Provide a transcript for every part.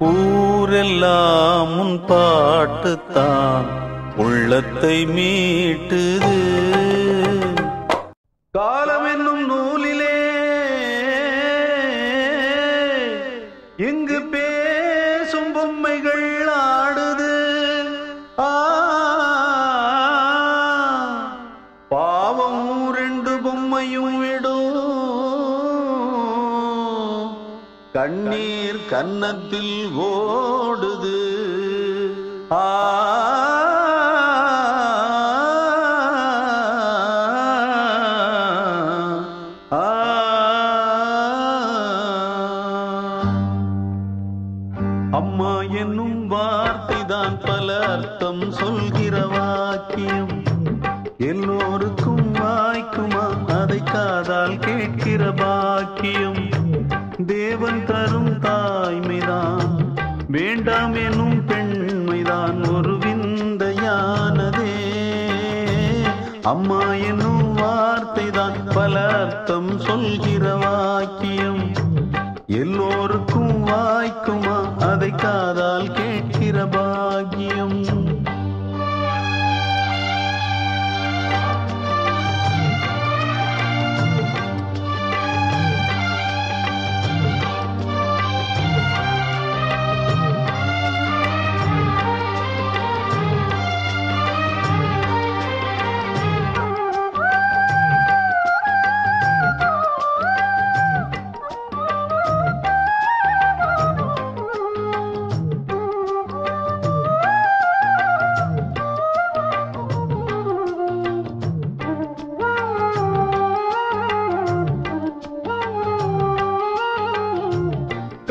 ஊரெல்லாம் உன் பாட்டுத்தான் உள்ளத்தை மீட்டுது. காலம் என்னும் நூலிலே இங்கு பேசும் பொம்மைகள் ஆடுது. பாவம் ரெண்டு பொம்மையும் விடும், கண்ணீர் கன்னத்தில் ஓடுது. அம்மா என்னும் வார்த்தைதான் பல அர்த்தம் சொல்கிற வாக்கியம். எல்லோருக்கும் வாய்க்குமா அதை காதால் கேட்கிற பாக்கியம். தேவன் தரும் தாய்மைதான் வேண்டாம் எனும் பெண்மைதான் ஒரு விந்தையானதே. அம்மா என்னும் வார்த்தைதான் பல அர்த்தம் சொல்கிற வாக்கியம். எல்லோருக்கும் வாய்க்குமா அதை காதால் கேட்கிற பாக்கியம்.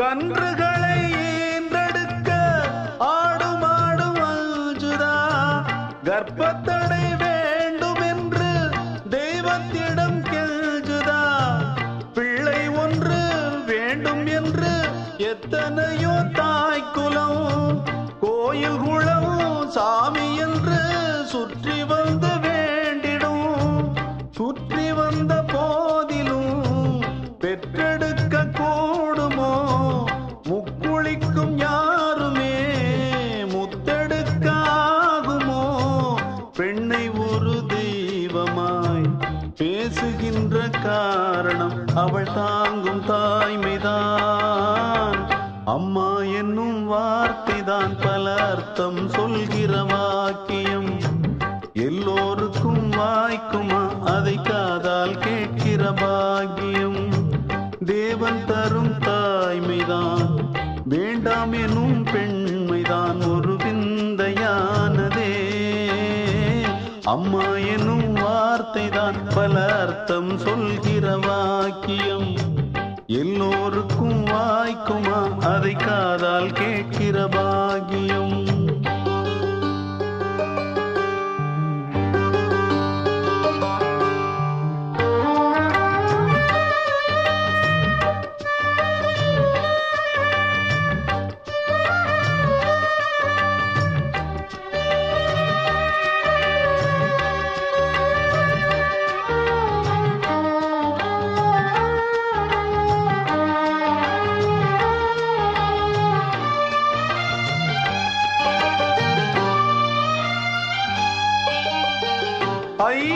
கன்றுகளை ஈன்றெடுக்க ஆடும் ஆடும் அஞ்சுதா. கர்ப்பத்தடை வேண்டும் என்று தெய்வத்திடம் கெஞ்சுதா. பிள்ளை ஒன்று வேண்டும் என்று எத்தனையோ தாய்க்குலம் கோயில் குளம் சாமி என்று சுற்றி வந்து வேண்டிடும். சுற்றி வந்த போதிலும் பெற்றெடுக்க கூடுமோ? முக்குளிக்கும் யாருமே முத்தெடுக்க ஆகுமோ? பெண்ணை ஒரு தெய்வமாய் பேசுகின்ற காரணம் அவள் தாங்கும் தாய்மைதான். அம்மா என்னும் வார்த்தைதான் பல அர்த்தம் சொல்கிற வாக்கியம். எல்லோருக்கும் வாய்க்குமா அதை காதால் கேட்கிற பாக்கியம். தேவன் தரும் தாய்மைதான் வேண்டாம் எனும் பெண்மைதான் ஒரு விந்தையானதே. அம்மா எனும் வார்த்தைதான் பல அர்த்தம் சொல்கிற வாக்கியம். எல்லோருக்கும் வாய்க்குமா அதை காதால் கேட்கிற பாக்கியம்.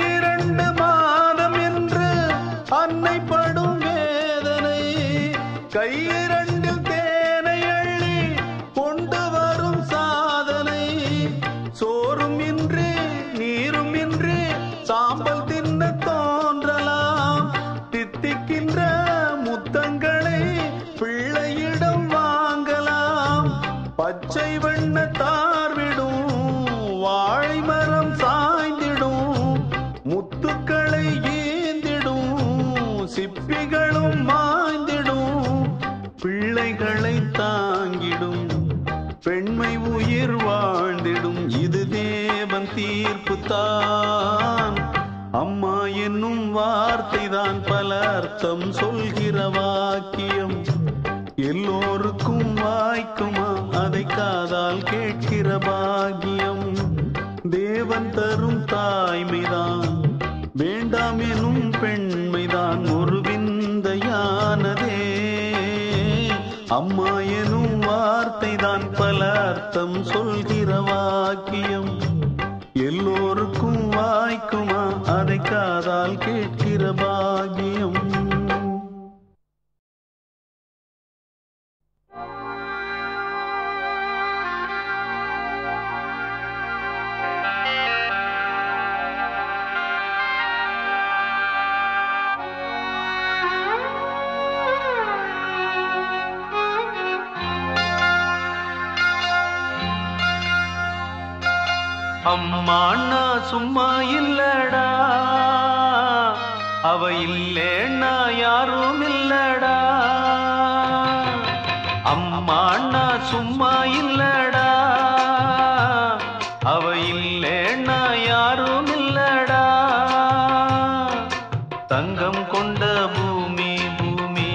இரண்டு மாதம் என்று அன்னை படும் வேதனை. கையிரண்டில் தேனை அள்ளி கொண்டு வரும் சாதனை. சோறும் இன்றி நீரும் இன்றி சாம்பல் தின்ன தோன்றலாம். தித்திக்கின்ற முத்தங்களை பிள்ளையிடம் வாங்கலாம். பச்சை வண்ண தார்விடும் வாழை மரம் சாய்ந்திடும். முத்துக்களை ஏந்திடும் சிப்பிகளும் மாய்ந்திடும். பிள்ளைகளை தாங்கிடும் பெண்மை உயிர் வாழ்ந்திடும். இது தேவன் தீர்ப்பு தான். அம்மா என்னும் வார்த்தைதான் பல அர்த்தம் சொல்கிற வாக்கியம். எல்லோருக்கும் வாய்க்குமா அதை காதால் கேட்கிற பாக்கியம். தேவன் தரும் தாய்மைதான் வேண்டாம் எனும் பெண்மைதான் ஒரு விந்தையானதே. அம்மா எனும் வார்த்தை வார்த்தை தான் பல அர்த்தம் சொல்கிற வாக்கியம். எல்லோருக்கும் வாய்க்குமா அதை காதால் கேட்கிற பாக்கியம். அம்மாண்ணா சும்மா இல்லடா, அவ இல்லேன்னா யாரும் இல்லடா. அம்மாண்ணா சும்மா இல்லடா, அவ இல்லேன்னா யாரும் இல்லடா. தங்கம் கொண்ட பூமி பூமி,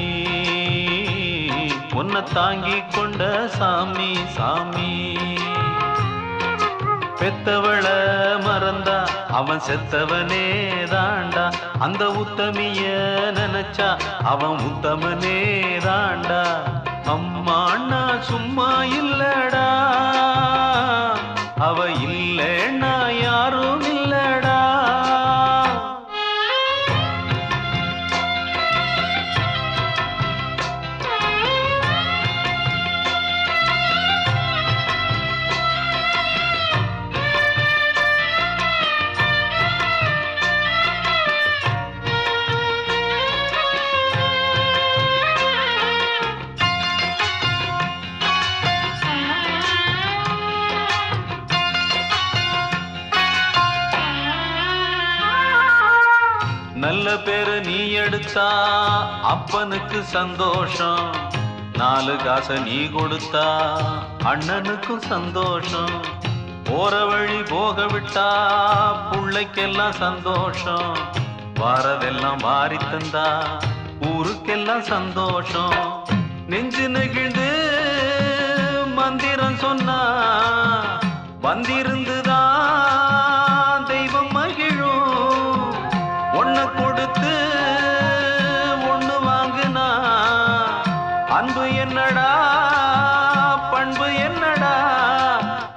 உன்னை தாங்கி கொண்ட சாமி சாமி. பெத்தவள மறந்தா அவன் செத்தவனே தாண்டா. அந்த உத்தமிய நினைச்சா அவன் உத்தமனே தாண்டா. அம்மாண்ணா சும்மா இல்லடா, அவ இல்லைன்னா யாரும் இல்லடா. நல்ல பேரு நீ எடுத்தா அப்பனுக்கு சந்தோஷம். 4 காசை நீ கொடுத்தா அண்ணனுக்கும் சந்தோஷம். போற வழி போக விட்டா புள்ளைக்கெல்லாம் சந்தோஷம். வாரதெல்லாம் வாரி தந்தா ஊருக்கெல்லாம் சந்தோஷம். நெஞ்சு நெகிழ்ந்து மந்திரம் சொன்னா வந்திருந்துதான் தெய்வம் மகிழும். ஒண்ணு கொடுத்து ஒண்ணு வாங்குனா அன்பு என்னடா பண்பு என்னடா.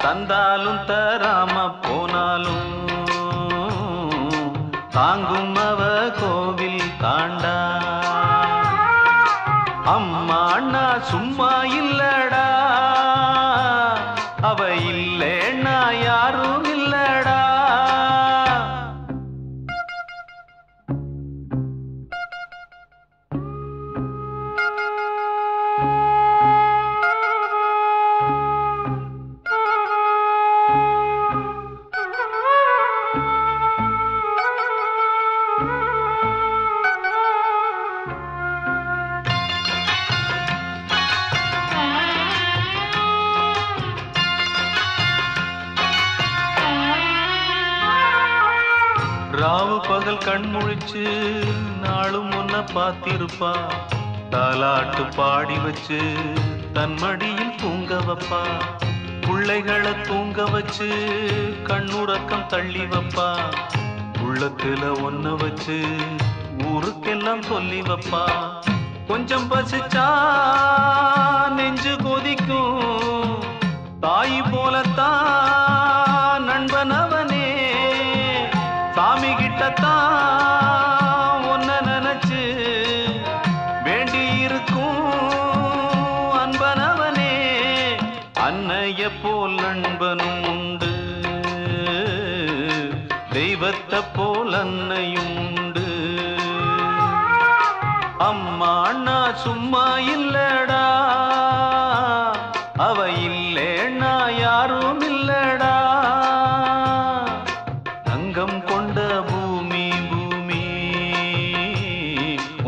தந்தாலும் தராம போனாலும் தாங்கும் அவ கோவில் தாண்டா. அம்மாண்ணா சும்மா இல்லடா, அவ இல்லேன்னா யாரும் இல்லடா. ராவு பகல் கண் முழிச்சு நாளும் முன்ன பார்த்திருப்பா. தாலாட்டு பாடி வச்சு தன் மடியில் தூங்க வைப்பா. பிள்ளைகளை தூங்க வச்சு கண்ணுறக்கம் தள்ளி வைப்பா. உள்ளத்துல ஒன்ன வச்சு ஊருக்கெல்லாம் சொல்லி வைப்பா. கொஞ்சம் பசிச்சா நெஞ்சு கொதிக்கும். தாய் போலத்தான் நண்பன் அவனே. சாமி கிட்டத்தான் ஒன்ன நினைச்சு வேண்டி இருக்கும் அன்பனவனே. அன்னைய போல் நண்பனும் உண்டு, தெய்வத்தை போல் அன்னையும் உண்டு. அம்மாண்ணா சும்மா இல்லடா, அவ இல்லேன்னா யாரும் இல்லடா. தங்கம் கொண்ட பூமி பூமி,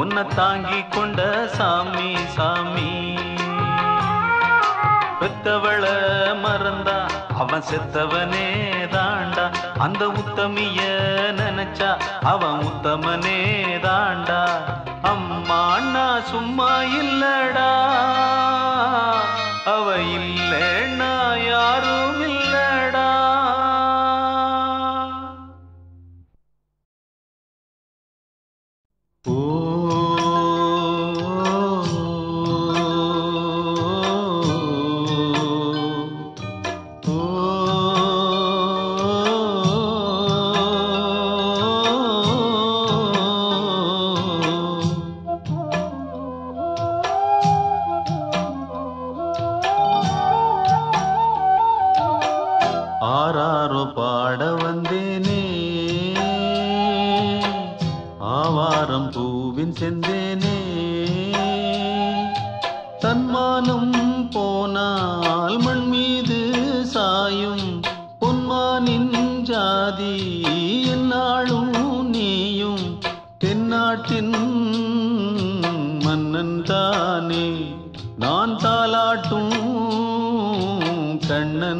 உன்னை தாங்கி கொண்ட சாமி சாமி. பெத்தவள மறந்தா அவன் செத்தவனே தாண்டா. அந்த உத்தமிய நினைச்சா அவன் உத்தமனே தாண்டா. அம்மாண்ணா சும்மா இல்லடா, அவ இல்லேன்னா யாரும் இல்லடா. ஓ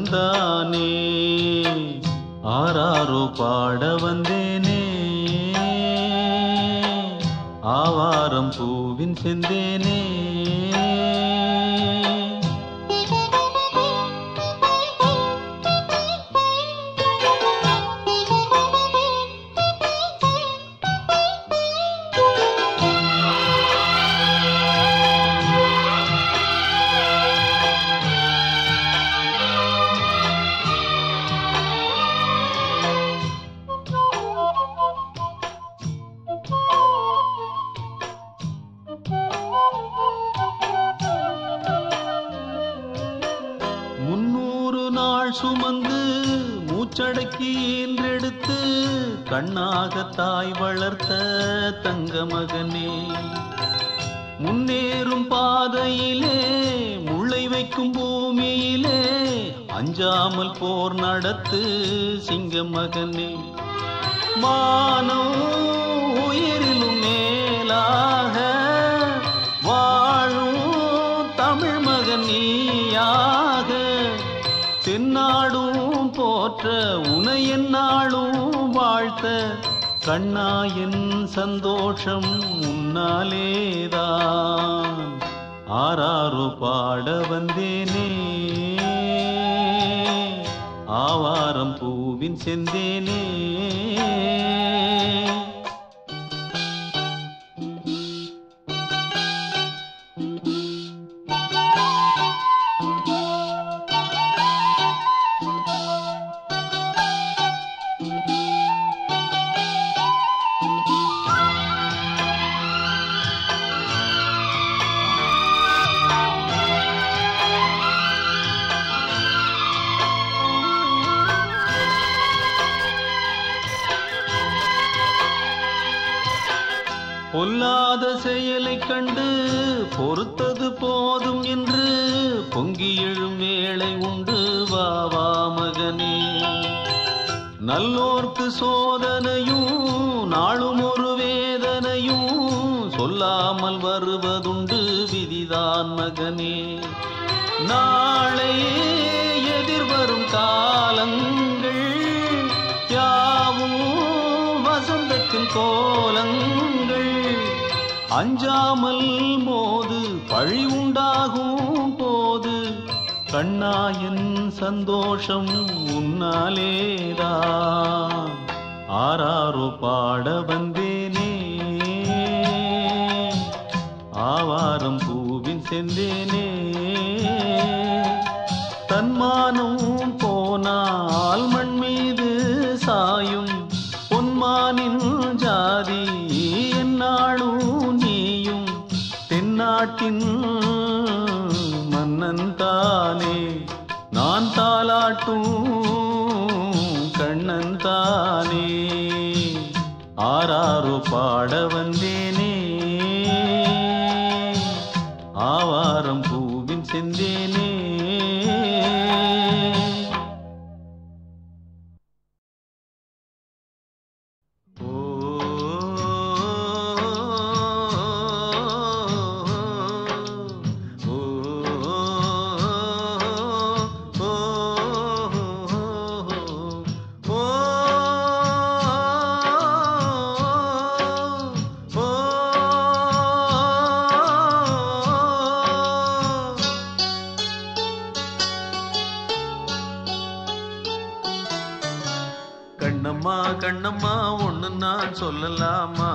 தந்தானே ஆராரோ பாட வந்தேனே ஆவாரம் பூவின் செந்தேனே சுமந்து மூச்சடக்கி ஈன்றெடுத்து கண்ணாக தாய் வளர்த்த தங்க மகனே முன்னேறும் பாதையிலே முளை வைக்கும் பூமியிலே அஞ்சாமல் போர் நடத்து சிங்க மகனே மானம் உயிரிலும் மேலாக வாழும் தமிழ் மகன் நீயாக தென்னாடும் போற்ற உனை என்னாலும் வாழ்த்த கண்ணாயின் சந்தோஷம் உன்னாலேதான் ஆராரோ பாட வந்தேனே ஆவாரம் பூவின் செந்தேனே பொல்லாத செயலை கண்டு பொறுத்தது போதும் என்று பொங்கி எழும் வேளை உண்டு வாவா மகனே நல்லோர்க்கு சோதனையும் நாளும் ஒரு வேதனையும் சொல்லாமல் வருவதுண்டு விதிதான் மகனே நாளை எதிர்வரும் காலங்கள் யாவும் வசந்தத்தின் கோலங்கள் அஞ்சாமல் மோது பழி உண்டாகும் போது கண்ணாயின் சந்தோஷம் உன்னாலேதான் ஆராரோ பாட வந்தேனே ஆவாரம் பூவின் செந்தேனே தன்மானம் போனால் மண் மீது சாயும் பொன்மானின் ஜாதி என்னாலும் நீயும் தென்னாட்டின் மன்னன் தானே நான் தாலாட்டும் கண்ணன் தானே ஆராரோ பாட வந்தேனே ஆவாரம் பூவின் செந்தேனே கண்ணம்மா கண்ணம்மா ஒண்ணு நான் சொல்லலாமா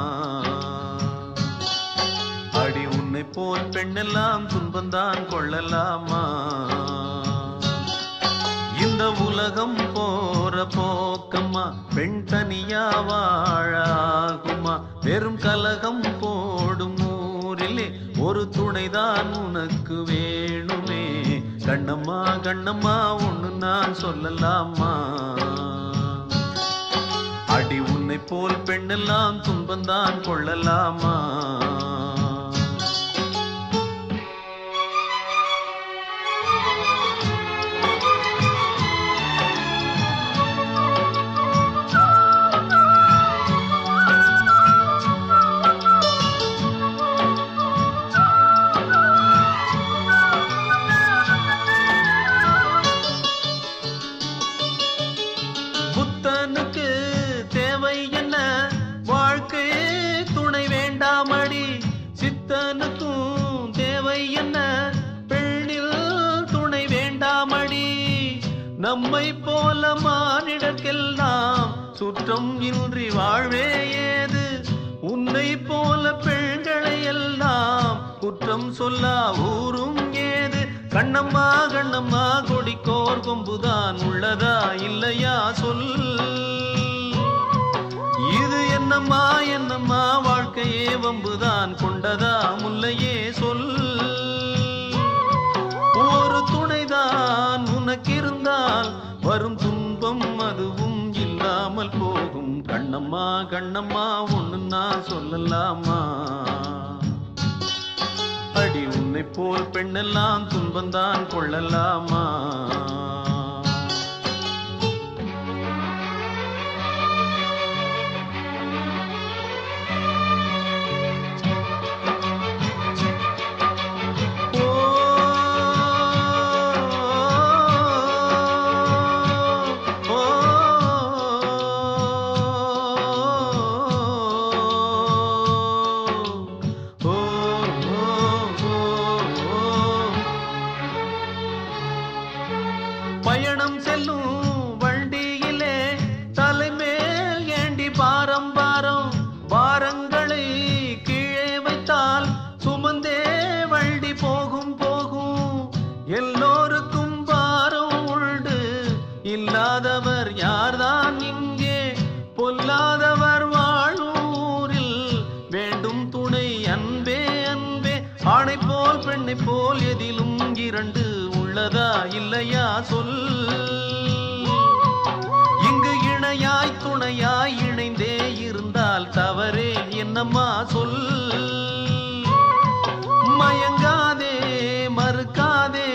அடி உன்னை போல் பெண்ணெல்லாம் துன்பந்தான் கொள்ளலாமா இந்த உலகம் போற போக்கம்மா பெண் தனியா வாழாகுமா வெறும் கலகம் போடும் ஊரிலே ஒரு துணைதான் உனக்கு வேணுமே கண்ணம்மா கண்ணம்மா ஒண்ணு நான் சொல்லலாமா அடி உன்னை போல் பெண்ணெல்லாம் துன்பந்தான் கொள்ளலாமா நம்மை போல மானிடர்க்கெல்லாம் சுற்றம் இன்றி வாழ்வே ஏது. உன்னை போல பெண்களை எல்லாம் குற்றம் சொல்ல ஊரும் ஏது. கண்ணம்மா கண்ணம்மா கொடிக்கோர் கொம்புதான் உள்ளதா இல்லையா சொல். இது என்னம்மா என்னம்மா வாழ்க்கையே வம்புதான் கொண்டதா முல்லையே சொல். ஒரு துணைதான் உனக்கிருந்தால் வரும் துன்பம் அதுவும் இல்லாமல் போகும். கண்ணம்மா கண்ணம்மா ஒண்ணு நான் சொல்லலாமா. அடி உன்னை போல் பெண்ணெல்லாம் துன்பந்தான் கொள்ளலாமா. பயணம் செல்லும் வண்டியிலே தலைமேல் ஏண்டி பாரம் பாரம். பாரங்களை கீழே வைத்தால் சுமந்தே வண்டி போகும் போகும். எல்லோருக்கும் பாரம் உண்டு, இல்லாதவர் யார்தான் இங்கே. பொல்லாதவர் வாழூரில் வேண்டும் துணை அன்பே அன்பே. ஆணை போல் பெண்ணை போல் எதிலும் இரண்டு உள்ளதா இல்லையா சொல். இங்கு இணையாய் துணையாய் இணைந்தே இருந்தால் தவறே என்னம்மா சொல். மயங்காதே மறுக்காதே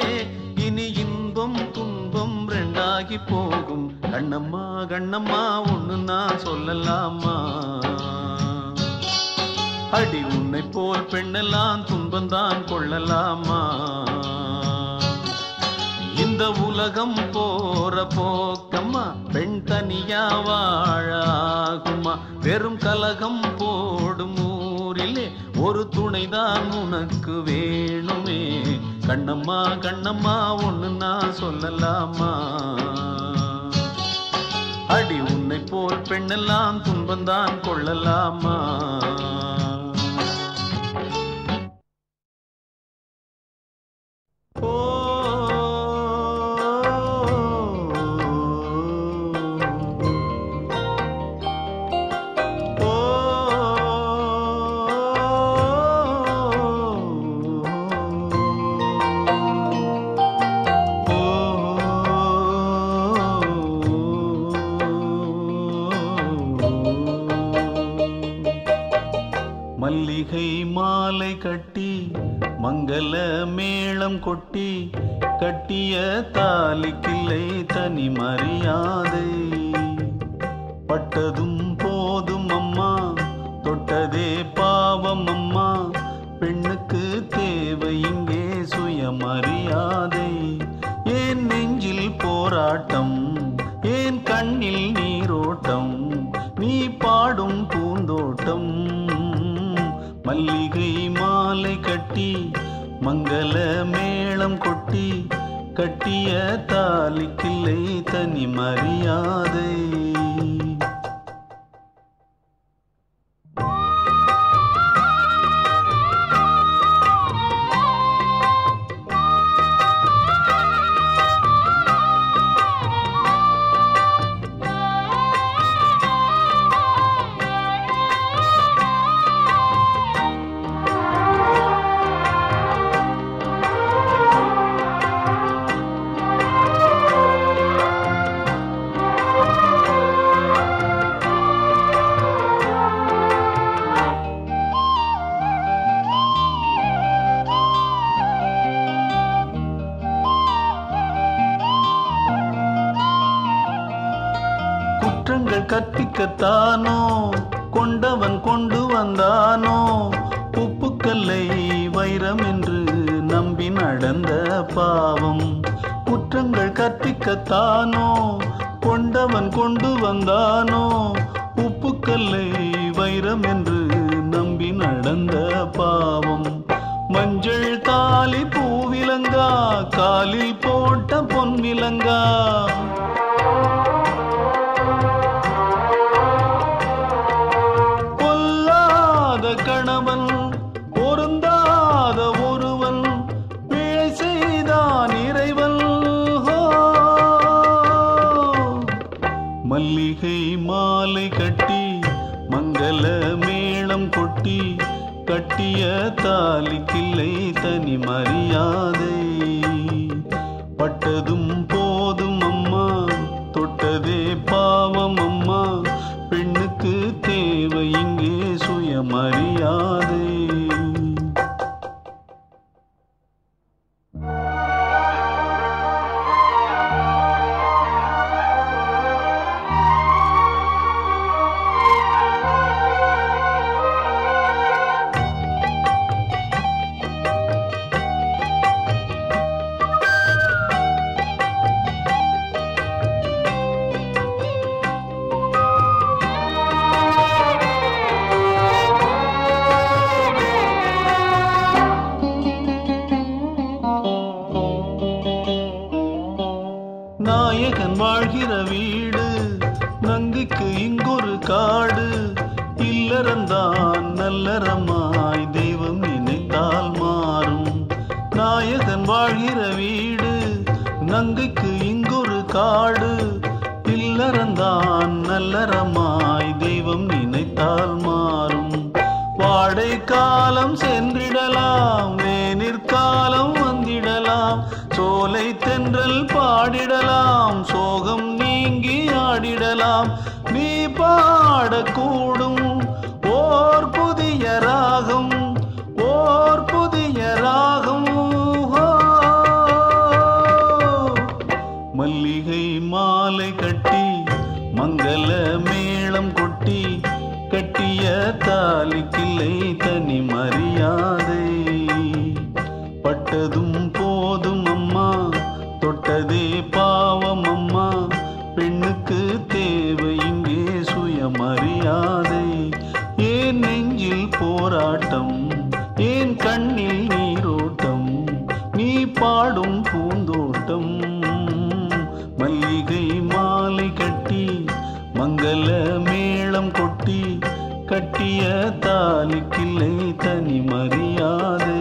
இனி இன்பம் துன்பம் ரெண்டாகி போகும். கண்ணம்மா கண்ணம்மா ஒண்ணு நான் சொல்லலாமா. அடி உன்னை போல் பெண்ணெல்லாம் துன்பந்தான் கொள்ளலாமா. இந்த உலகம் போற போக்கம்மா பெண் தனியா வாழாகுமா. வெறும் கலகம் போடும் ஊரிலே ஒரு துணைதான் உனக்கு வேணுமே. கண்ணம்மா கண்ணம்மா ஒண்ணு நான் சொல்லலாமா. அடி உன்னை போல் பெண்ணெல்லாம் துன்பந்தான் கொள்ளலாமா. மல்லிகை மாலை கட்டி மங்கள மேளம் கொட்டி கட்டிய தாலிக்கில்லை தனி மரியாதை. பட்டதும் போதும் அம்மா தொட்டதே பாவம் அம்மா. பெண்ணுக்கு தேவை இங்கே சுயமரியாதை. ஏன் நெஞ்சில் போராட்டம் ஏன் கண்ணில் நீரோட்டம். நீ பாடும் பூந்தோட்டம். மல்லிகை மாலை கட்டி மங்கள மேளம் கொட்டி கட்டிய தாலிக்கில்லை தனி மரியாதை. குற்றங்கள் கற்பிக்கத்தானோ கொண்டவன் கொண்டு வந்தானோ. உப்புக்கல்லை வைரம் என்று நம்பி நடந்த பாவம். குற்றங்கள் கற்பிக்கத்தானோ கொண்டவன் கொண்டு வந்தானோ. உப்புக்கல்லை வைரம் என்று நம்பி நடந்த பாவம். மஞ்சள் தாலி பூவிலங்கா காலில் போட்ட பொன் விலங்கா. தாலிக்கில்லை தனி மரியாதை. பட்டதும் போதும் அம்மா, தொட்டதே பாவம் அம்மா, பெண்ணுக்கு தேவை இங்கே சுயமரியாதை. நாயகன் வாழ்கிற வீடு, நங்கைக்கு இங்கொரு காடு. இல்லறந்தான் நல்லறமாய் தெய்வம் நினைத்தால் மாறும். நாயகன் வாழ்கிற வீடு, நங்கைக்கு இங்கொரு காடு. இல்லறந்தான் நல்லறமாய் தெய்வம் நினைத்தால் மாறும். வாடை காலம் சென்றிடலாம், வேனிற்காலம் வந்திடலாம். சோலை தென்றல் பாடிடலாம், சோகம் நீங்கி ஆடிடலாம். நீ பாடக்கூடும் ஓர் புதிய ராகம், ஓர் புதிய ராகம். மல்லிகை மாலை கட்டி மங்கள மேளம் கொட்டி, கட்டிய தாலிக்கில்லை தனி மரியாதை. பட்டதும் போதும் அம்மா, தொட்டதே பாவம் அம்மா, பெண்ணுக்கு தேவை இங்கே சுயமரியாதை. ஏன் நெஞ்சில் போராட்டம், ஏன் கண்ணில் நீரோட்டம், நீ பாடும் பூந்தோட்டம். மல்லிகை மாலை கட்டி மங்கள மேளம் கொட்டி, கட்டிய தாலிக்கில்லை தனி மரியாதை.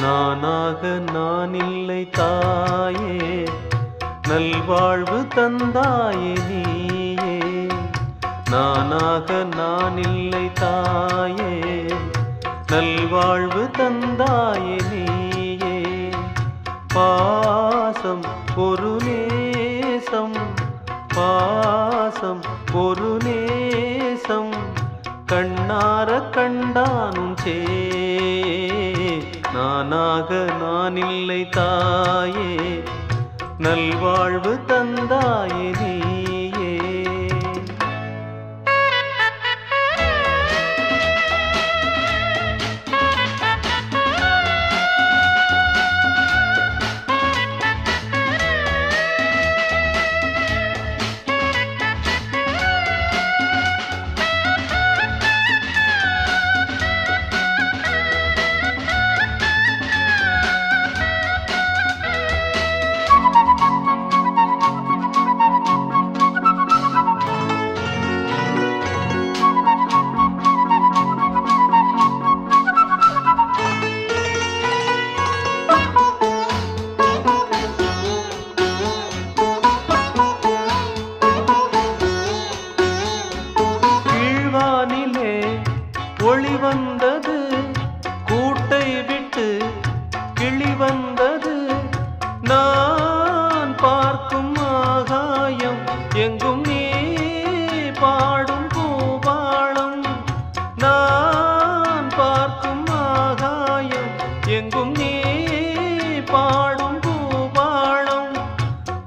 நானாக நான் இல்லை தாயே, நல்வாழ்வு தந்தாயே நீயே. நானாக நான் இல்லை தாயே, நல்வாழ்வு தந்தாயே நீயே. பாசம் ஒரு நேசம், பாசம் ஒரு நேசம், கண்ணார கண்டானும் சே. நானாக நான் இல்லை தாயே, நல்வாழ்வு தந்தாயே நீயே. ஒளி வந்தது, கூட்டை விட்டு கிளி வந்தது. நான் பார்க்கும் ஆகாயம் எங்கும் நீ பாடும் பூபாளம். நான் பார்க்கும் ஆகாயம் எங்கும் நீ பாடும் பூபாளம்.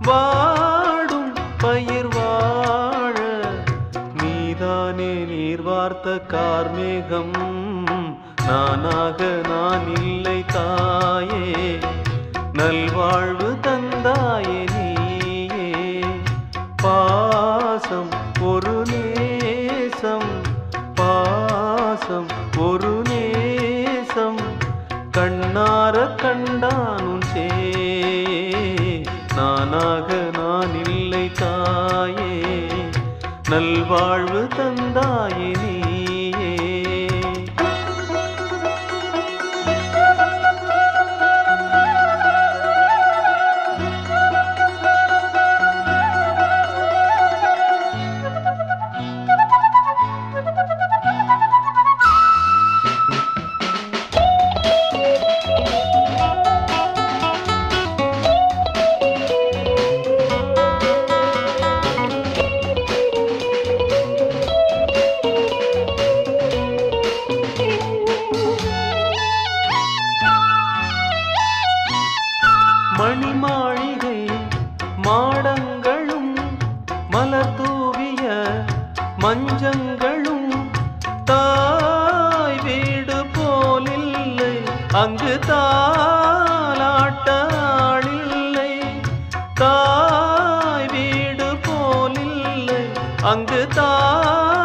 வாடும் பயிர் வாழ நீதானே நீர் வார்த்த கார்மேகம். நானாக நான் இல்லை தாயே, நல்வாழ்வு தந்தாயே நீயே. பாசம் ஒரு நேசம், பாசம் மணிமாளிகை மாடங்களும் மலர் தூவிய மஞ்சங்களும் தாய் வீடு போலில்லை அங்கு தாலாட்டாளில்லை தாய் வீடு போலில்லை அங்கு தாலாட்டாளில்லை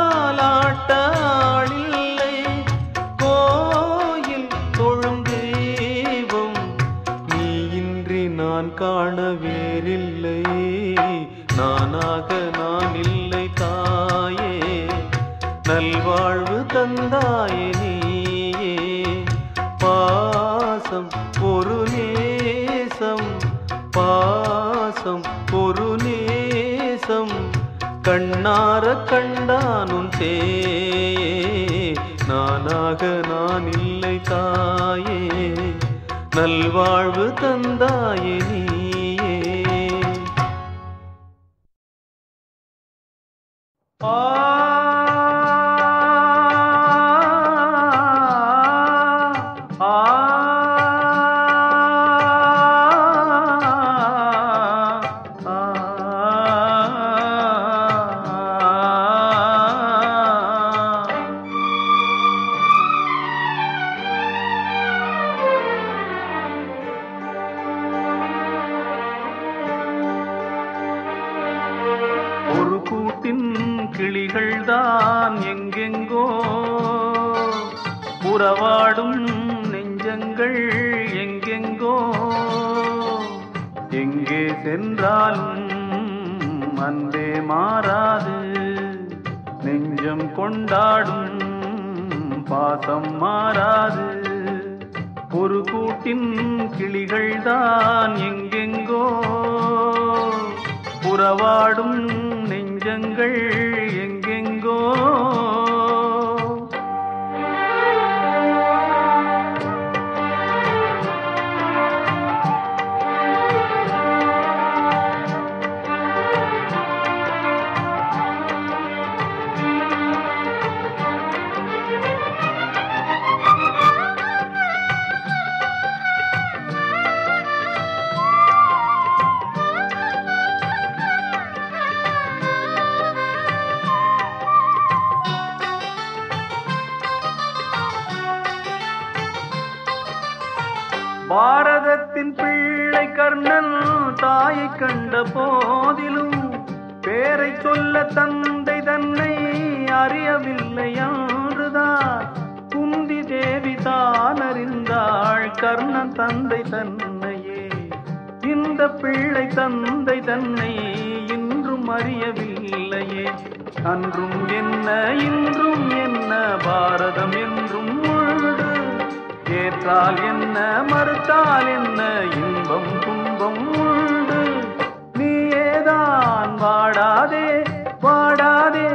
கோயில் தொழும் தெய்வம் நீ இன்றி நான் காண வேறில்லை நானாக நான் இல்லை தாயே நல்வாழ்வு தந்தாயே நீயே பாசம் ஒரு நேசம் பாசம் ஒரு நேசம் கண்ணார கண்டானும் சேயே நானாக நான் இல்லை தாயே நல்வாழ்வு தந்தாயே நீயே ஆ ஒரு கூட்டின் கிளிகள்தான் எங்கெங்கோ உறவாடும் நெஞ்சங்கள் எங்கெங்கோ எங்கே சென்றாலும் அன்பே மாறாது நெஞ்சம் கொண்டாடும் பாசம் மாறாது ஒரு கூட்டின் கிளிகள்தான் எங்கெங்கோ உறவாடும் நெஞ்சங்கள் எங்கெங்கோ பாரதத்தின் பிள்ளை கர்ணன் தாயை கண்ட போதிலும் பேரை சொல்ல தந்தை தன்னை அறியவில்லை என்றுதான் குந்தி தேவி தான் அறிந்தாள் கர்ணன் தந்தை தன்னையே இந்த பிள்ளை தந்தை தன்னை இன்றும் அறியவில்லையே அன்றும் என்ன இன்றும் என்ன பாரதம் என்றும் முழுது ஏற்றால் என்ன மறுத்தால் என்ன இன்பம் துன்பம் உண்டு நீயேதான் வாடாதே வாடாதே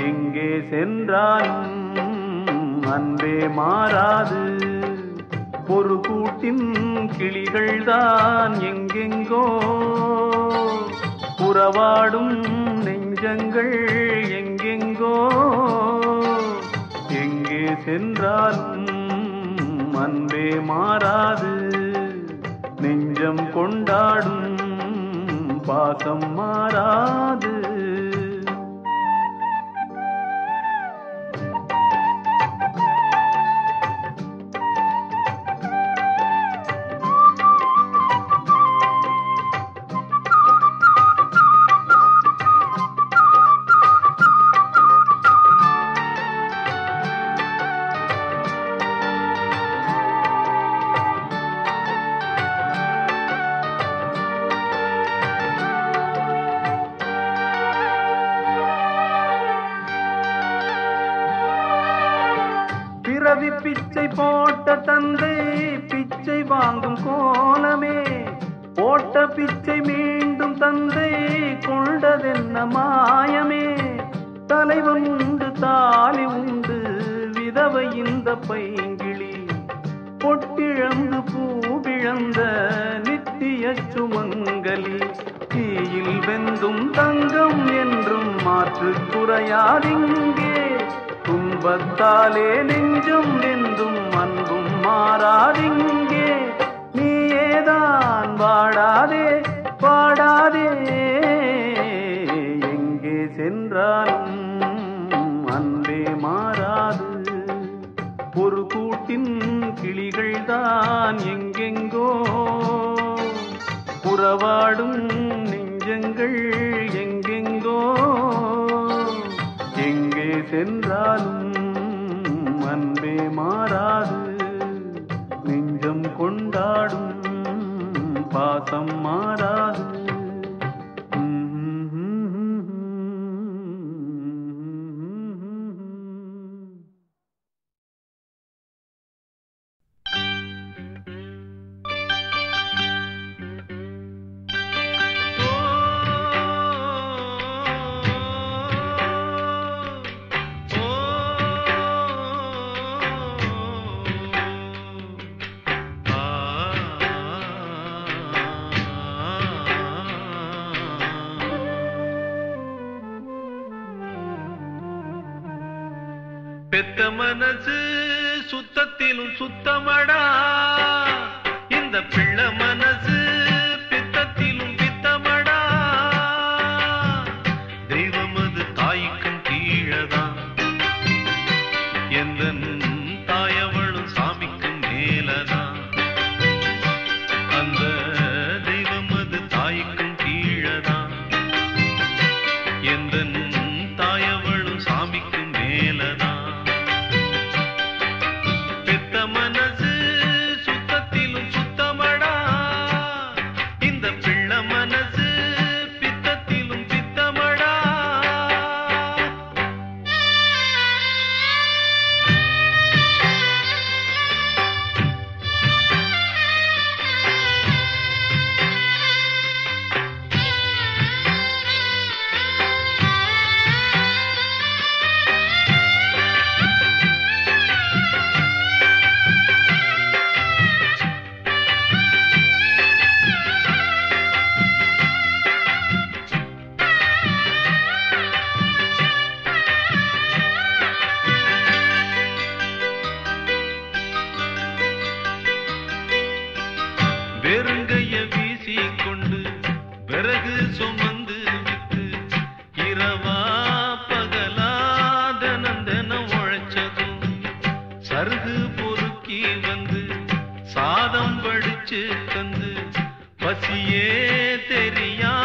எங்கே சென்றாலும் அன்பே மாறாது ஒரு கூட்டின் கிளிகள்தான் எங்கெங்கோ உறவாடும் நெஞ்சங்கள் எங்கெங்கோ எங்கே சென்றாலும் அன்பே மாறாது நெஞ்சம் கொண்டாடும் பாசம் மாறாது பிறவி பிச்சை போட்ட தந்தை பிச்சை வாங்கும் கோலமே போட்ட பிச்சை மீண்டும் தந்தை கொண்டதென்ன மாயமே தலைவன் உண்டு தாலி உண்டு விதவை இந்த பைங்கிளி பொட்டிழந்து பூவிழந்த நித்திய சுமங்கலி தீயில் வெந்தும் தங்கம் என்றும் மாற்று குறையாதிங்கே துன்பத்தாலே நெஞ்சும் வெந்தும் அன்பும் மாறாதிங்கே நீ எங்கெங்கோ உறவாடும் நெஞ்சங்கள் எங்கெங்கோ எங்கே சென்றாலும் அன்பே மாறாது நெஞ்சம் கொண்டாடும் பாசம் மாறாது பெத்த மனசு சுத்தத்திலும் சுத்தமடா இந்த பிள்ளை மனசு பித்தத்திலும் பித்தமடா தெய்வம் அது தாய்க்கும் கீழதான் எந்த தாயவளும் சாமிக்கும் மேலதான் அந்த தெய்வம் அது தாய்க்கும் கீழதான் எந்த தாயவளும் சாமிக்கும் மேலதான் மனசு சுத்தத்திலும் சுத்தமடா இந்த பிள்ளை மனசு பித்தத்திலும் பித்தமடா வெறுங்கைய வீசி கொண்டு விறகு சுமந்து விட்டு இரவா பகலா தினம் உழைச்சதும் சருகு பொறுக்கி வந்து சாதம் வடிச்சு தந்து பசியே தெரியா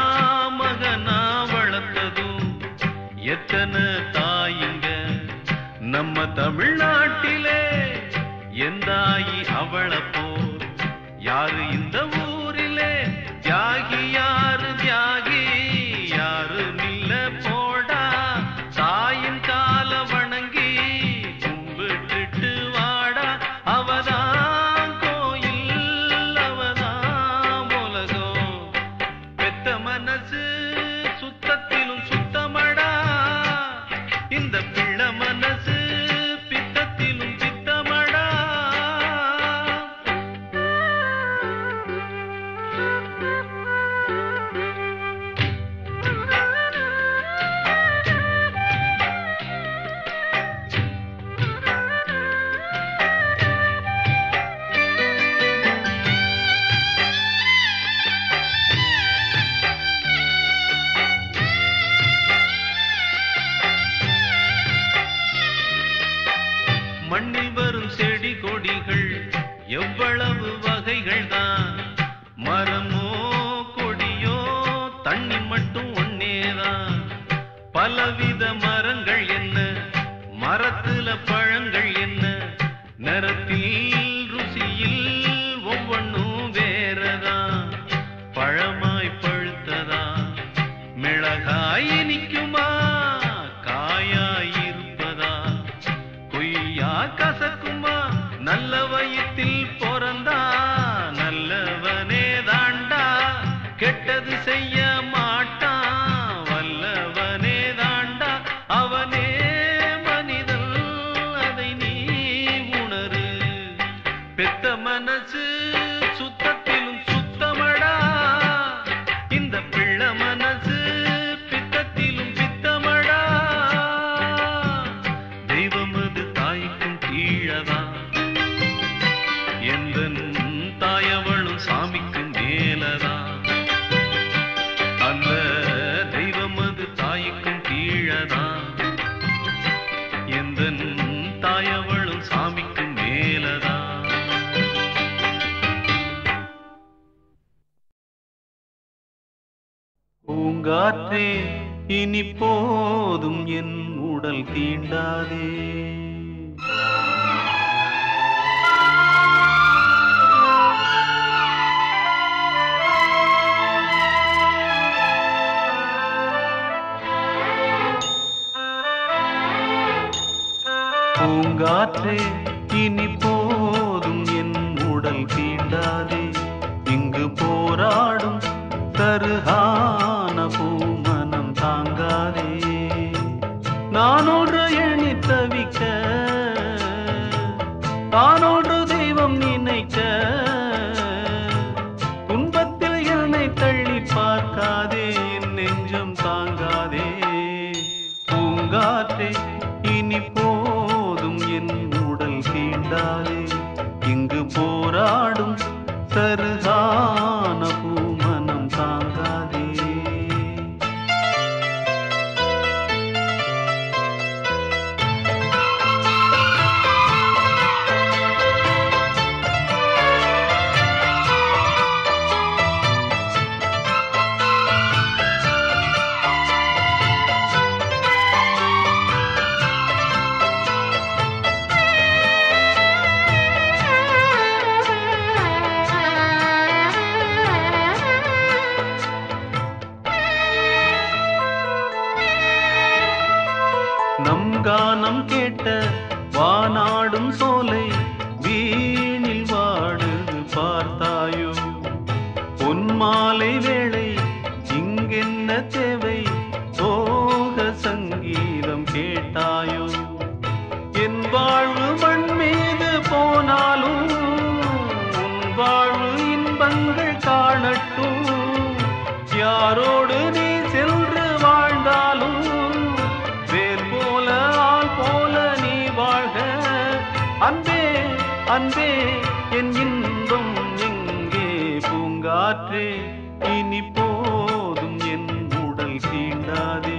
மகனா வளர்த்ததும் எத்தனை தாயிங்க நம்ம தமிழ்நாட்டிலே எந்தாயி அவளை போல் யாரு இந்த ஊரிலே தியாகி யாரு தியாகி யாரு நில்ல போடா தாயின் கால வணங்கி கும்பிட்டுட்டு வாடா அவதான் கோயில் அவதான் உலகம் பெத்த மனசு சுத்தத்திலும் சுத்தமடா இந்த பிள்ளை மனசு பித்தத்திலும் பித்தமடா மண்ணில் வரும் செடி கொடிகள் எவ்வளவு வகைகள் தான் மரமோ கொடியோ தண்ணி மட்டும் ஒன்னேதான் பலவித மரங்கள் என்ன மரத்துல பழங்கள் என்ன நிறத்தில் ருசியில் ஒவ்வொன்றும் வேறதான் பழமாய் பழுத்ததா மிளகாய் இனிக்குமா காயாய் இருப்பதா கொய்யா கசக்குமா நல்ல வயிற்றில் பிறந்தா நல்லவனே தாண்டா கெட்டது செய்ய மாட்டான் வல்லவனே தாண்டா அவனே மனிதன் அதை பூங்காற்றே இனி போதும் என் உடல் தீண்டாதே. பூங்காற்றே இனி போதும் என் உடல் தீண்டாதே. இங்கு போராடும் தருகான பூமனம் தாங்காதே. நானொன்று எண்ணி தவிக்க, தானொன்று தெய்வம் நினைக்க, துன்பத்தில் என்னை தள்ளி பார்க்காதே, என் நெஞ்சம் தாங்காதே. பூங்காற்றே இனி போதும் என் உடல் தீண்டாதே. இங்கு போராடும் தருகான பூமனம் தாங்காதே. நம் கானம் கேட்ட வானாடும் சோலை வீணில் வாடுது பார்த்தாயோ. பொன்மாலை வேளை இங்கென்ன தேவை, சோக சங்கீதம் கேட்டாயோ. என் வாழ்வு மண் மீது போனாலும் உன் வாழ்வு இன்பங்கள் காணட்டும். யாரோடு நீ சென்று வாழ்ந்தாலும் வேர் போல ஆள் போல நீ வாழ்க. அன்பே அன்பே என் இன்பம் எங்கே. பூங்காற்றே இனி போதும் என் உடல் தீண்டாதே.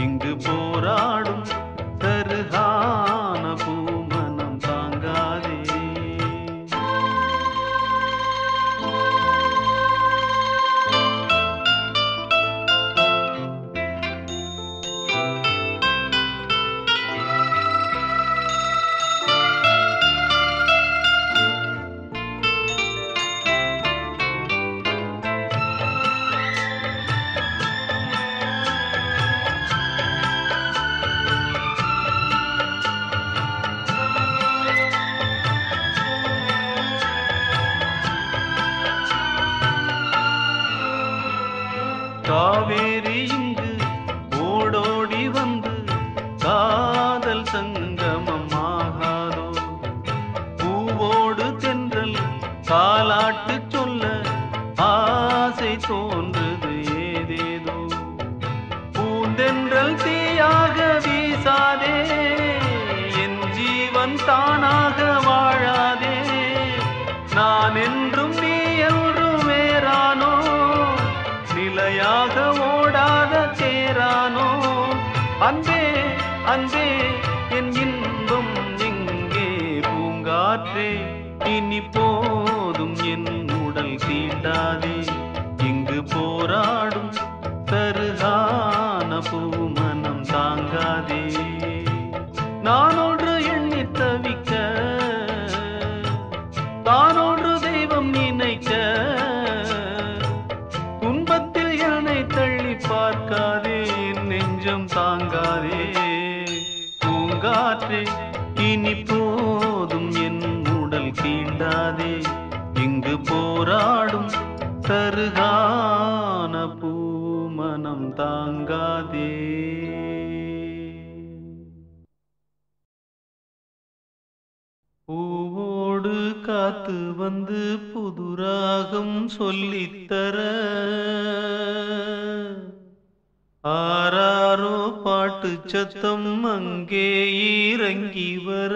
இங்கு போராடும் தருகான பூமனம் தாங்காதே. காவேரி இங்கு ஓடோடி வந்து காதல் சங்கமம் ஆகாதோ. பூவோடு தென்றல் காலாட்டு சொல்ல ஆசை தோன்றுது ஏதேதோ. பூந்தென்றல் தீயாக வீசாதே, என் ஜீவன் தானாக வாழாதே. நான் என்றும் நீ என்றும் வேறானோ, நிலையாக ஓடாத தேரானோ. அன்பே அன்பே என் இன்பம் எங்கே. பூங்காற்றே இனி போதும் என் உடல் தீண்டாதே. இங்கு போராடும் தருகான பூமனம் தாங்காதே. நானொன்று எண்ணி தவிக்க, தானொன்று தெய்வம் நினைக்க, துன்பத்தில் என்னை தள்ளி பார்க்காதே, என் நெஞ்சம் தாங்காதே. பூங்காற்றே இனி போதும் என் உடல் தீண்டாதே. இங்கு போராடும் தருகான பூமனம் தாங்காதே. பூவோடு காத்து வந்து புதுராகம் சொல்லித்தர, ஆராரோ பாட்டு சத்தம் அங்கே இறங்கி வர.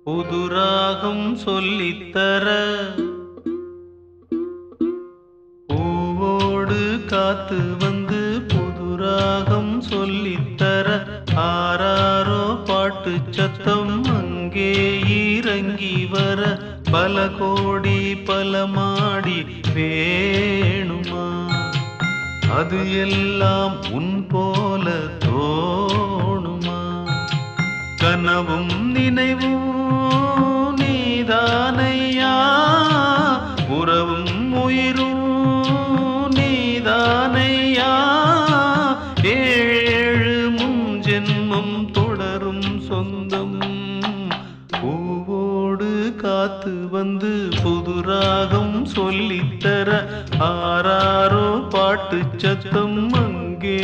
புதுராகம் சொல்லித்தர பூவோடு காத்து வந்து புதுராகம் சொல்லித்தர ஆராரோ பாட்டு சத்தம் அங்கே இறங்கி வர பல கோடி பல மாடி வேணுமா அது எல்லாம் உன் போல தோணுமா கனவும் நினைவும் நீதானையா உறவும் உயிரும் நீதானையா ஏழு முன்ஜென்மம் தொடரும் சொந்தம் பூவோடு காத்து வந்து புதுராகம் சொல்லித்தர ஆராரோ பாட்டு சத்தம் அங்கே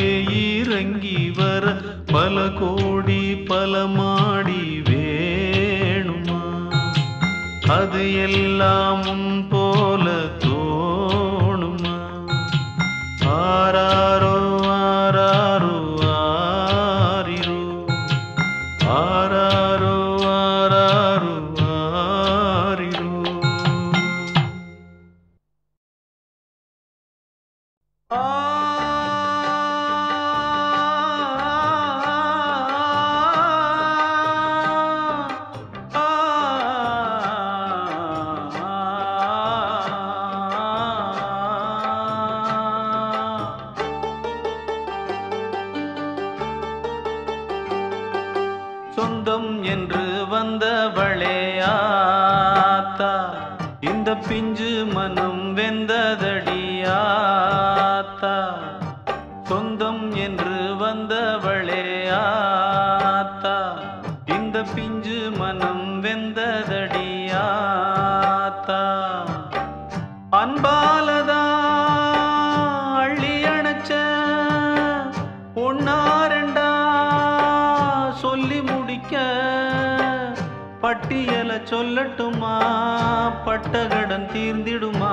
இறங்கி வர பல கோடி பல மாடி வேணுமா அது எல்லாம் உன் போல தோணுமா ஆராரோ ஆராரோ ஆரிரோ ஆராரோ ஆராரோ ஆரிரோ சொந்தம் என்று வந்தவளே ஆத்தா இந்த பிஞ்சு மனம் வெந்ததடியாத்தா சொந்தம் என்று வந்தவளே ஆத்தா இந்த பிஞ்சு மனம் வெந்ததடியாத்தா அன்பாலதா அள்ளி அணைச்ச ஒன்னாரண்டா சொல்லி முடிக்க பட்டியல சொல்லட்டுமா பட்டகடன் தீர்ந்திடுமா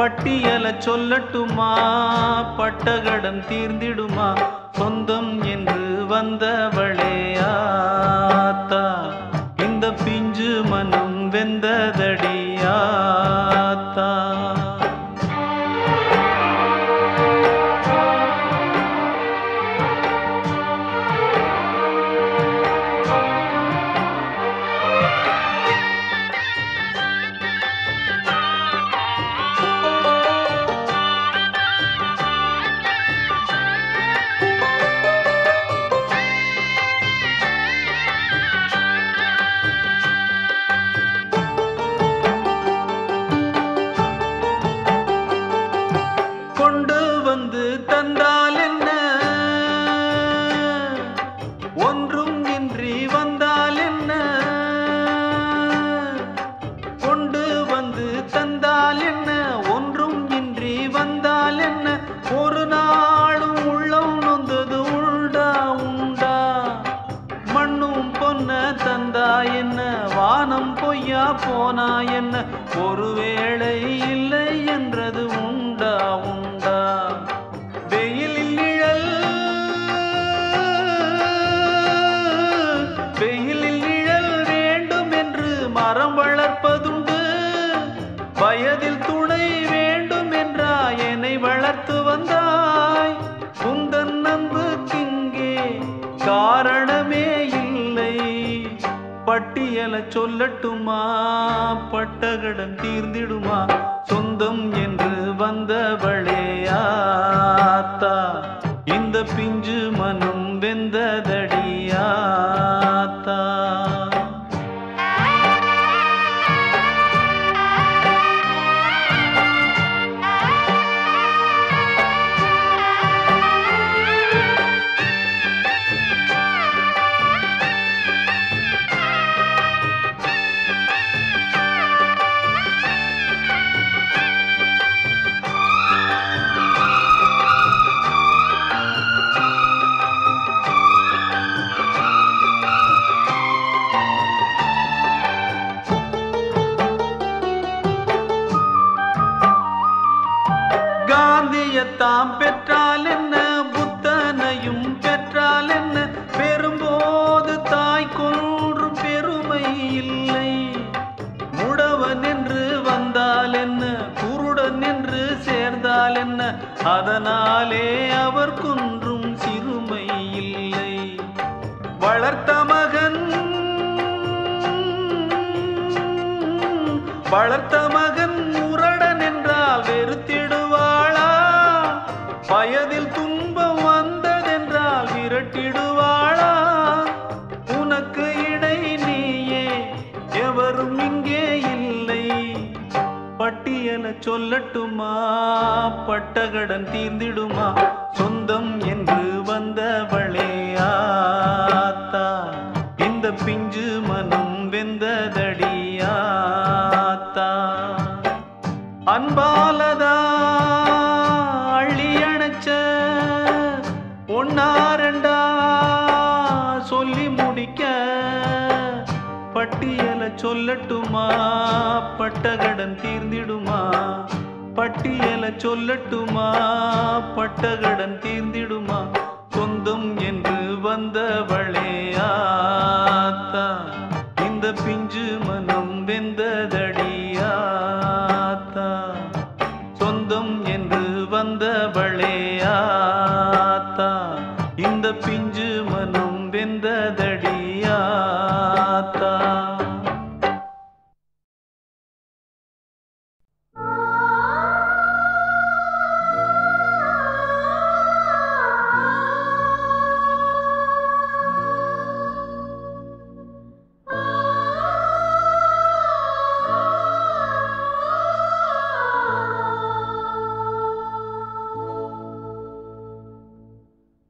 பட்டியல சொல்லட்டுமா பட்டகடன் தீர்ந்திடுமா சொந்தம் என்று வந்தவளே ஆத்தா இந்த பிஞ்சு மனம் வெந்ததடியாத்தா போனா என்ன ஒருவேளை இல்லை என்றது உண்டா உண்டா வெயிலில் நிழல் வேண்டும் என்று மரம் வளர்ப்பதுண்டு வயதில் துணை வேண்டும் என்றா என்னை வளர்த்து வந்தாய் குந்தன் அன்புக்கிங்கே காரணமே இல்லை பட்டியல சொல்லட்டுமா பட்டகடன் தீர்ந்திடுமா சொந்தம் என்று வந்தவளே ஆத்தா இந்த பிஞ்சு மனம் வெந்ததடியாத்தா அதனாலே அவர் குன்றும் சிறுமை இல்லை. வளர்த்த மகன் முரடன் என்றால் வெறுத்திடுவாளா? வயதில் துன்பம் வந்ததென்றால் விரட்டிடுவாளா? உனக்கு இடை நீயே, எவரும் இங்கே இல்லை. பட்டியல சொல்லட்டுமா? பட்டகடன் தீர்ந்திடுமா? சொந்தம் என்று வந்தவளே ஆத்தா, இந்த பிஞ்சு மனம் வெந்ததடியாத்தா. அன்பாலதா அள்ளி அணைச்ச ஒன்னாரண்டா சொல்லி முடிக்க பட்டியல சொல்லட்டுமா? பட்டகடன் தீர்ந்திடுமா? பட்டியல சொல்லட்டுமா? பட்டகடன் தீர்ந்திடுமா? சொந்தம் என்று வந்தவளே ஆத்தா, இந்த பிஞ்சு மனம் வெந்ததடியாத்தா. சொந்தம் என்று வந்தவளே ஆத்தா, இந்த பிஞ்சு மனம் வெந்ததடியாத்தா.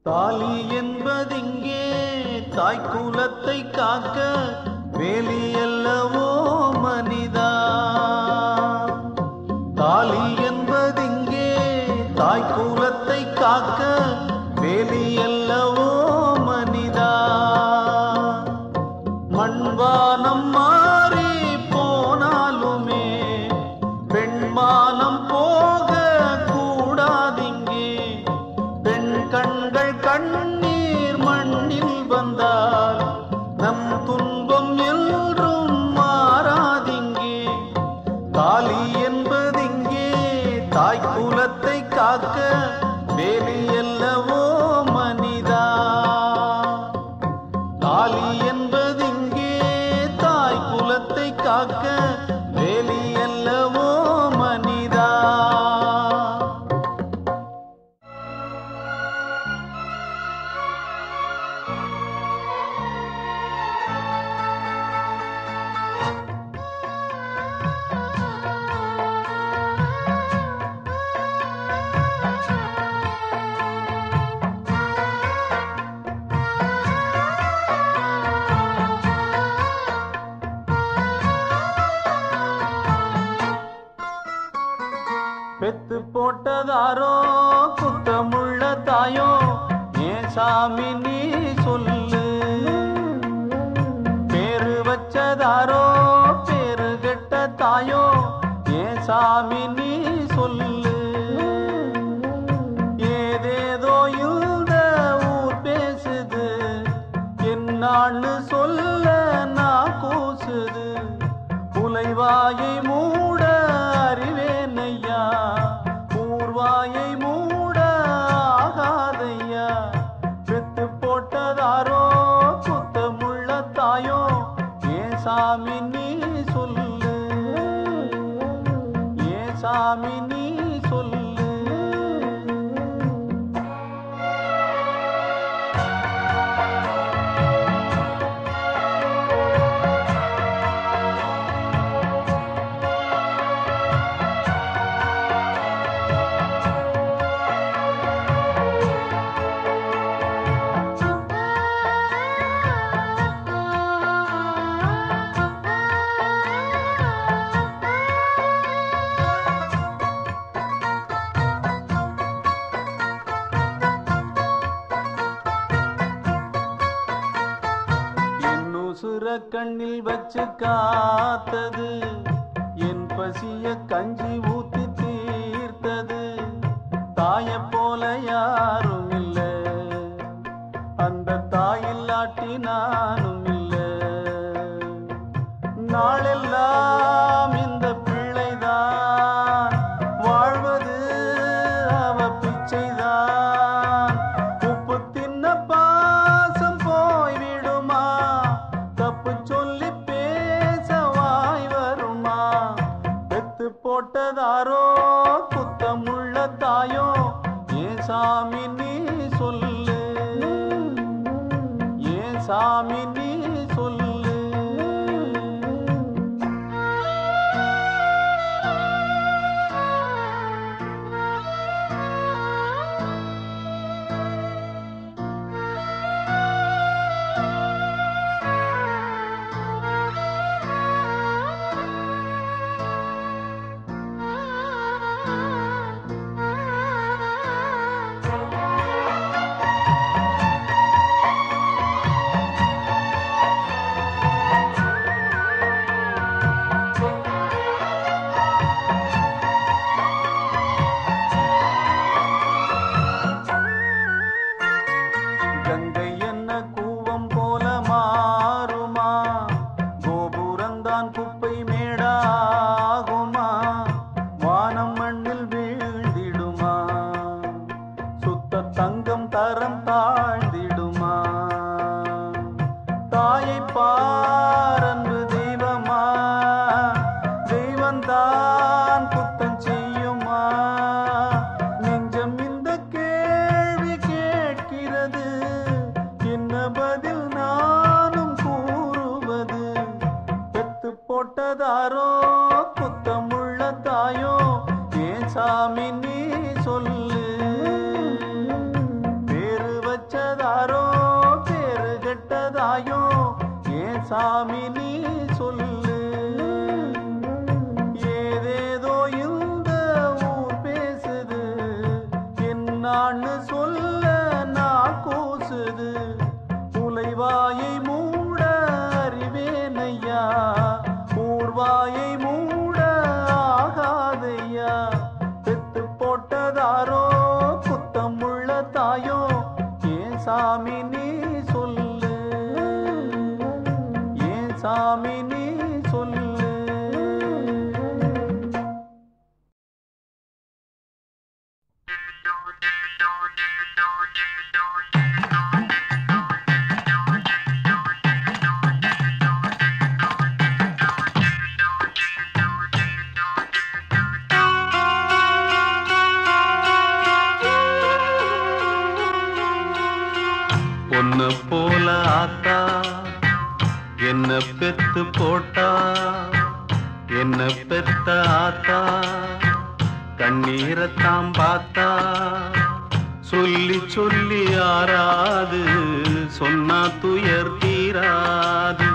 தாலி என்பதிங்கே தாய்க்குலத்தை காக்க வேலி அல்லவோ மனிதா? தாலி என்பதிங்கே தாய்க்குலத்தை காக்க வேலி அல்லவோ மனிதா? மண்வானம் மாறி போனாலுமே பெண்மானம் போக கூடாதிங்கே. பெண் கண்கள் கண்ணீர் மண்ணில் வந்தால் நம் துன்பம் என்றும் மாறாதிங்கே. தாலி என்பதிங்கே தாய்க்குலத்தை காக்க வேலி அல்லவோ மனிதா? தாலி என்பதிங்கே தாய்க்குலத்தை காக்க வேலி அல்லவோ மனிதா? பெத்து போட்டதாரோ குத்தமுள்ள தாயோ? ஏன் சாமி நீ சொல்லு. பேரு வச்சதாரோ பேரு கெட்ட தாயோ? ஏன் சாமி நீ சொல்லு. ஏதேதோ இந்த ஊர் பேசுது, என்னான்னு சொல்ல நான் கூசுது. புலைவாயை மூட அறிவேனையா, ஊர்வாயை மூட ஆகாதையா. பெத்து போட்டதாரோ குத்தமுள்ள தாயோ? ஏன் சாமி நீ சொல்லு. ஏன் சாமி நீ சொல்லு. கண்ணில் வச்சு காத்தது, என் பசிய கஞ்சி ஊத்தி தீர்த்தது. தாய போல யாரும் இல்ல, அந்த தாயில்லாட்டி நானும் இல்ல. நாளெல்லாம் இந்த பிள்ளைதான் வாழ்வது அவ போட்டதாரோ குத்தமுள்ள தாயோ ஏன் சாமி நீ சொல்லு, ஏன் சாமி நீ சொல்லு. கங்கை என்ன கூவம் போல மாறுமா, கோபுரந்தான் குப்பை மேடாகுமா, வானம் மண்ணில் வீழ்ந்திடுமா, சுத்த தங்கம் தரம் தாழ்ந்திடுமா. தாயை பாரன்பு தெய்வமா, தெய்வந்தான் குத்தம் செய்யுமா. நெஞ்சம் இந்த கேள்வி கேட்கிறது, என்ன பதில் நானும் கூறுவது. பெத்து போட்டதாரோ குத்தமுள்ள தாயோ ஏன் சாமி நீ சொல்லு, பேரு வச்சதாரோ பேரு கெட்டதாயோ ஏன் சாமி நீ சொல்லு. ஏதேதோ இந்த ஊர் பேசுது, என்னான்னு சொல்ல நான் கூசுது. உலைவாயை மூட அறிவேனையா, ஊர்வாயை மூட ஆகாதையா. பெத்து போட்டதாரோ குத்தமுள்ள தாயோ ஏன் சாமி நீ சொல்லு, ஏன் சாமி நீ சொல்லு. பொன்ன போல ஆத்தா என்ன பெத்து போட்டா, என்ன பெத்த ஆத்தா கண்ணீரத்தாம் பார்த்தா. சொல்லி சொல்லி ஆறாது சொன்னா துயர் தீராது,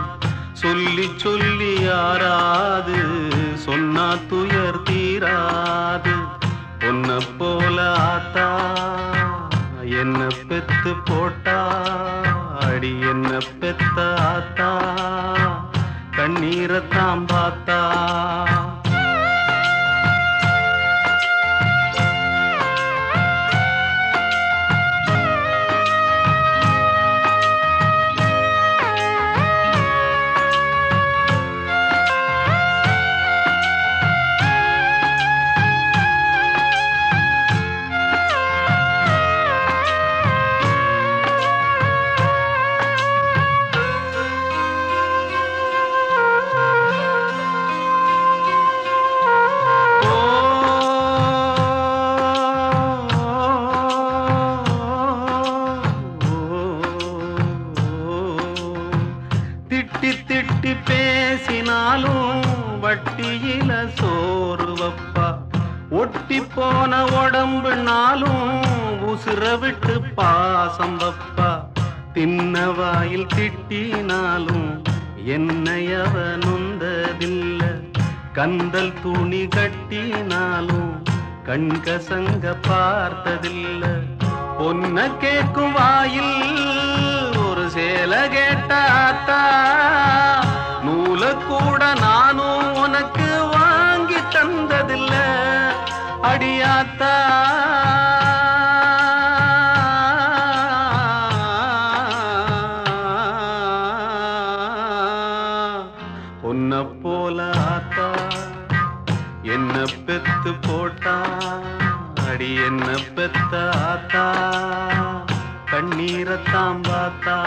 சொல்லி சொல்லி ஆறாது சொன்னா துயர் தீராது. பொன்ன போல ஆத்தா என்ன பெத்து போட்டா, அடி என்ன பெத்த ஆத்தா கண்ணீரத்தாம் பார்த்தா. திட்டி பேசினாலும் வட்டியில சோறு வப்பா, ஒட்டி போன உடம்புனாலும் உசுர விட்டு பாசம் வப்பா. தின்ன வாயில் திட்டினாலும் என்னையவ நொந்ததில்ல, கந்தல் துணி கட்டினாலும் கண்கசங்க பார்த்ததில்ல. பொன்ன கேக்கும் வாயில் ஒரு சேல கேட்டாத்தா, நூல கூட நானும் உனக்கு வாங்கி தந்ததில்ல அடியாத்தா. பொன்ன போல ஆத்தா என்ன பெத்து போட்டா, அடி என்ன பெத்த ஆத்தா கண்ணீரத்தாம் பார்த்தா.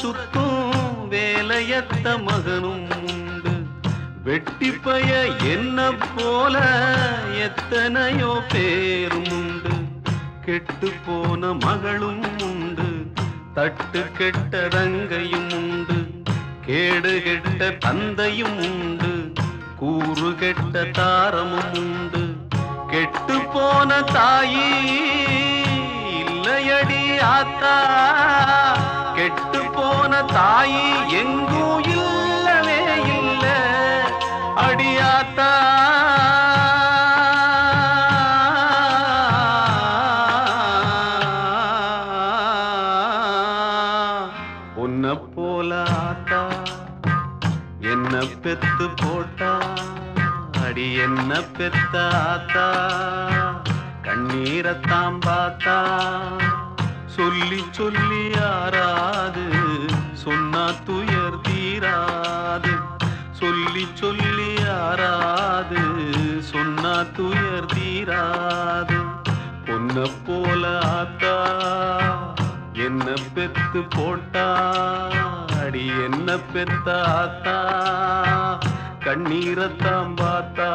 சுத்தும் வேலையத்த மகனும் உண்டு. வெட்டிப்பய என்ன போல எத்தனையோ பேரும் உண்டு. கெட்டு போன மகளும் உண்டு, தட்டு கெட்ட தங்கையும் உண்டு. கேடு கெட்ட தந்தையும் உண்டு, கூறு கெட்ட தாரமும் உண்டு. கெட்டு போன தாயி இல்லையடி ஆத்தா, கெட்டு போன தாயி எங்கும் இல்லவே இல்ல அடியாத்தா. உன்னை போல ஆத்தா என்ன பெத்து போட்டா, அடி என்ன பெத்த ஆத்தா கண்ணீரத்தாம் பார்த்தா. சொல்லி சொல்லி யாராது சொன்னா துயர் தீராது, சொல்லி சொல்லி யாராது சொன்னா துயர் தீராது. பொன்ன போல ஆத்தா என்ன பெத்து போட்டா, அடி என்ன பெத்த ஆத்தா கண்ணீரத்தாம் பார்த்தா.